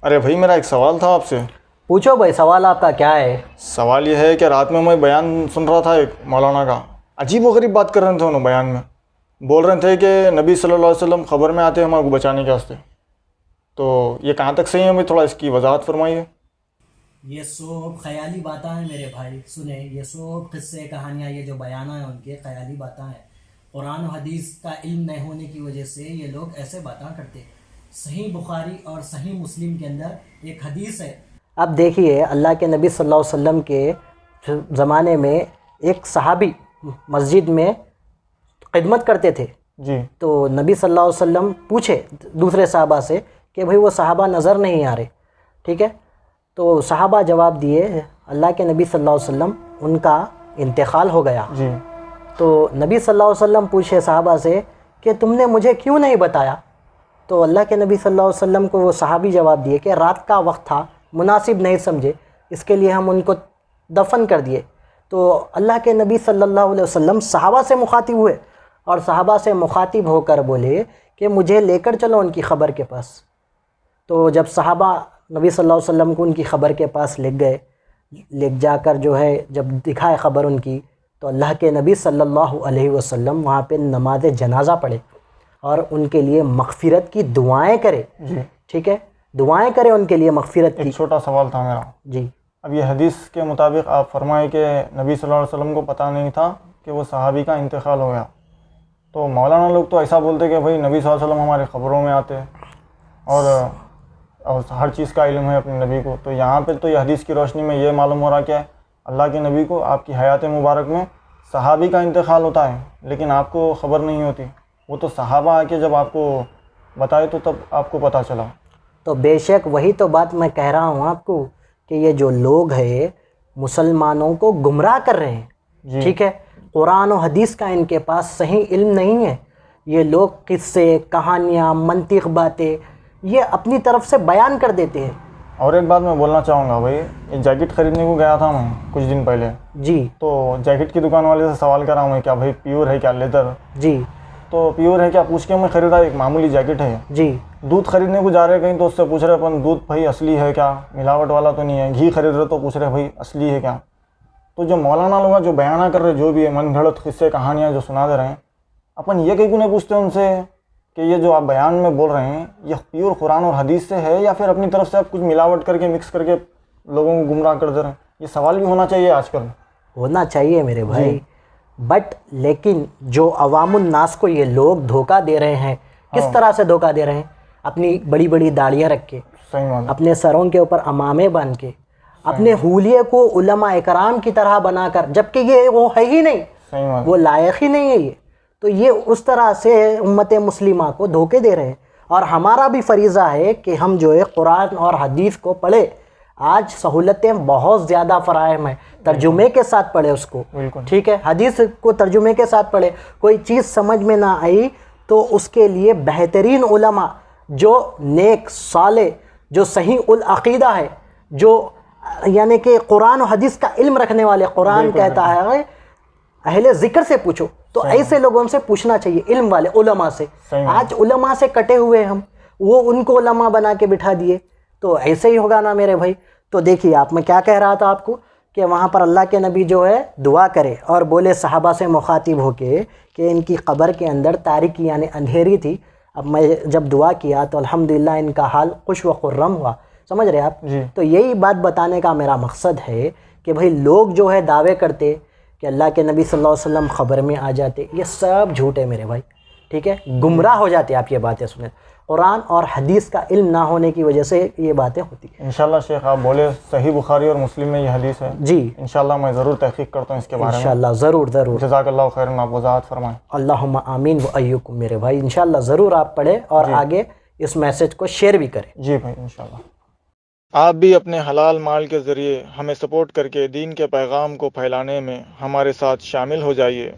ارے بھائی میرا ایک سوال تھا آپ سے۔ پوچھو بھائی، سوال آپ کا کیا ہے؟ سوال یہ ہے کہ رات میں بیان سن رہا تھا ایک مولانا کا، عجیب و غریب بات کر رہے تھے انہوں بیان میں، بول رہے تھے کہ نبی صلی اللہ علیہ وسلم خبر میں آتے ہیں ہمارے کو بچانے کے واسطے۔ تو یہ کہاں تک صحیح ہے بھائی، تھوڑا اس کی وضاحت فرمائیے۔ یہ سب خیالی باتیں ہیں میرے بھائی، سنیں، یہ سب قصے کہانیاں، یہ جو بیانہ ہیں ان کے خیالی باتیں ہیں۔ قرآن و حدیث کا علم نہیں ہونے کی وجہ سے یہ لوگ ایسے باتیں کرتے ہیں۔ صحیح بخاری اور صحیح مسلم کے اندر ایک حدیث ہے۔ اب دیکھیے، اللہ کے نبی صلی اللہ علیہ وسلم کے زمانے میں ایک صحابی مسجد میں خدمت کرتے تھے۔ جی۔ تو نبی صلی اللہ علیہ وسلم پوچھے دوسرے صحابہ سے کہ بھئی وہ صحابہ نظر نہیں آ رہے، ٹھیک ہے؟ تو صحابہ جواب دیے، اللہ کے نبی صلی اللہ علیہ وسلم ان کا انتقال ہو گیا۔ جی۔ تو نبی صلی اللہ علیہ وسلم پوچھے صحابہ سے کہ تم نے مجھے کیوں نہیں بتایا؟ تو اللہ کے نبی صلی اللہ علیہ وسلم کو وہ صحابی جواب دیے کہ رات کا وقت تھا، مناسب نہیں سمجھے، اس کے لیے ہم ان کو دفن کر دیے۔ تو اللہ کے نبی صلی اللہ علیہ وسلم صحابہ سے مخاطب ہوئے اور صحابہ سے مخاطب ہو کر بولے کہ مجھے لے کر چلو ان کی خبر کے پاس۔ تو جب صحابہ نبی صلی اللہ علیہ وسلم کو ان کی خبر کے پاس لے گئے، لے جا کر جو ہے جب دکھائے خبر ان کی، تو اللہ کے نبی صلی اللہ علیہ وسلم وہاں پہ نماز جنازہ پڑھے اور ان کے لیے مغفرت کی دعائیں کرے۔ جی۔ ٹھیک ہے، دعائیں کرے ان کے لیے مغفرت کی۔ ایک چھوٹا سوال تھا میرا۔ جی۔ اب یہ حدیث کے مطابق آپ فرمائے کہ نبی صلی اللہ علیہ وسلم کو پتہ نہیں تھا کہ وہ صحابی کا انتقال ہو گیا، تو مولانا لوگ تو ایسا بولتے کہ بھائی نبی صلی اللہ علیہ وسلم ہمارے خبروں میں آتے اور ہر چیز کا علم ہے اپنے نبی کو۔ تو یہاں پہ تو یہ حدیث کی روشنی میں یہ معلوم ہو رہا کہ اللہ کے نبی کو آپ کی حیات مبارک میں صحابی کا انتقال ہوتا ہے لیکن آپ کو خبر نہیں ہوتی، وہ تو صحابہ آ کے جب آپ کو بتائے تو تب آپ کو پتہ چلا۔ تو بے شک وہی تو بات میں کہہ رہا ہوں آپ کو کہ یہ جو لوگ ہیں مسلمانوں کو گمراہ کر رہے ہیں۔ جی۔ ٹھیک ہے، قرآن و حدیث کا ان کے پاس صحیح علم نہیں ہے، یہ لوگ قصے، کہانیاں، منطق باتیں یہ اپنی طرف سے بیان کر دیتے ہیں۔ اور ایک بات میں بولنا چاہوں گا بھائی، یہ جیکٹ خریدنے کو گیا تھا میں کچھ دن پہلے، جی۔ تو جیکٹ کی دکان والے سے سوال کر رہا ہوں میں کیا بھائی پیور ہے کیا لیدر؟ جی۔ تو پیور ہے کیا پوچھ کے میں خریدا، ایک معمولی جیکٹ ہے۔ جی۔ دودھ خریدنے کو جا رہے کہیں تو اس سے پوچھ رہے اپن دودھ بھائی اصلی ہے کیا، ملاوٹ والا تو نہیں ہے؟ گھی خرید رہے تو پوچھ رہے بھائی اصلی ہے کیا؟ تو جو مولانا لوگ جو بیانہ کر رہے جو بھی ہے من گھڑت قصے کہانیاں جو سنا دے رہے ہیں، اپن یہ کہیں کو نہیں پوچھتے ان سے کہ یہ جو آپ بیان میں بول رہے ہیں یہ پیور قرآن اور حدیث سے ہے یا پھر اپنی طرف سے آپ کچھ ملاوٹ کر کے مکس کر کے لوگوں کو گمراہ کر دے رہے ہیں؟ یہ سوال بھی ہونا چاہیے آج کل۔ ہونا چاہیے میرے بھائی، بٹ لیکن جو عوام الناس کو یہ لوگ دھوکہ دے رہے ہیں، کس طرح سے دھوکہ دے رہے ہیں؟ اپنی بڑی بڑی داڑیاں رکھ کے، صحیح بات ہے، اپنے سروں کے اوپر عمامے باندھ کے، اپنے حولیے کو علماء اکرام کی طرح بنا کر، جبکہ یہ وہ ہے ہی نہیں، صحیح بات وہ لائق ہی نہیں ہے یہ، تو یہ اس طرح سے امت مسلمہ کو دھوکے دے رہے ہیں۔ اور ہمارا بھی فریضہ ہے کہ ہم جو ہے قرآن اور حدیث کو پڑھیں۔ آج سہولتیں بہت زیادہ فراہم ہیں، ترجمے کے ساتھ پڑھے اس کو، ٹھیک ہے، حدیث کو ترجمے کے ساتھ پڑھے۔ کوئی چیز سمجھ میں نہ آئی تو اس کے لیے بہترین علماء جو نیک صالح، جو صحیح العقیدہ ہے، جو یعنی کہ قرآن و حدیث کا علم رکھنے والے، قرآن کہتا ہے اہل ذکر سے پوچھو، تو ایسے لوگوں سے پوچھنا چاہیے، علم والے علماء سے۔ آج علماء سے کٹے ہوئے ہم، وہ ان کو علماء بنا کے بٹھا دیے، تو ایسے ہی ہوگا نا میرے بھائی۔ تو دیکھیے آپ، میں کیا کہہ رہا تھا آپ کو کہ وہاں پر اللہ کے نبی جو ہے دعا کرے اور بولے صحابہ سے مخاطب ہو کے کہ ان کی قبر کے اندر تاریکی یعنی اندھیری تھی، اب میں جب دعا کیا تو الحمدللہ ان کا حال خوش و خرم ہوا۔ سمجھ رہے آپ؟ تو یہی بات بتانے کا میرا مقصد ہے کہ بھائی لوگ جو ہے دعوے کرتے کہ اللہ کے نبی صلی اللہ علیہ وسلم خبر میں آ جاتے، یہ سب جھوٹ ہے میرے بھائی، ٹھیک ہے، گمراہ ہو جاتے آپ یہ باتیں سنیں۔ قرآن اور حدیث کا علم نہ ہونے کی وجہ سے یہ باتیں ہوتی ہیں۔ انشاءاللہ شیخ آپ بولے صحیح بخاری اور مسلم میں یہ حدیث ہے، جی انشاءاللہ میں ضرور تحقیق کرتا ہوں اس کے بارے میں۔ انشاءاللہ ضرور ضرور۔ جزاک اللہ خیرا، آپ وضاحت فرمائیں۔ اللہم آمین و ایکم میرے بھائی، انشاءاللہ ضرور آپ پڑھیں اور آگے اس میسج کو شیئر بھی کریں۔ جی بھائی انشاءاللہ۔ آپ بھی اپنے حلال مال کے ذریعے ہمیں سپورٹ کر کے دین کے پیغام کو پھیلانے میں ہمارے ساتھ شامل ہو جائیے۔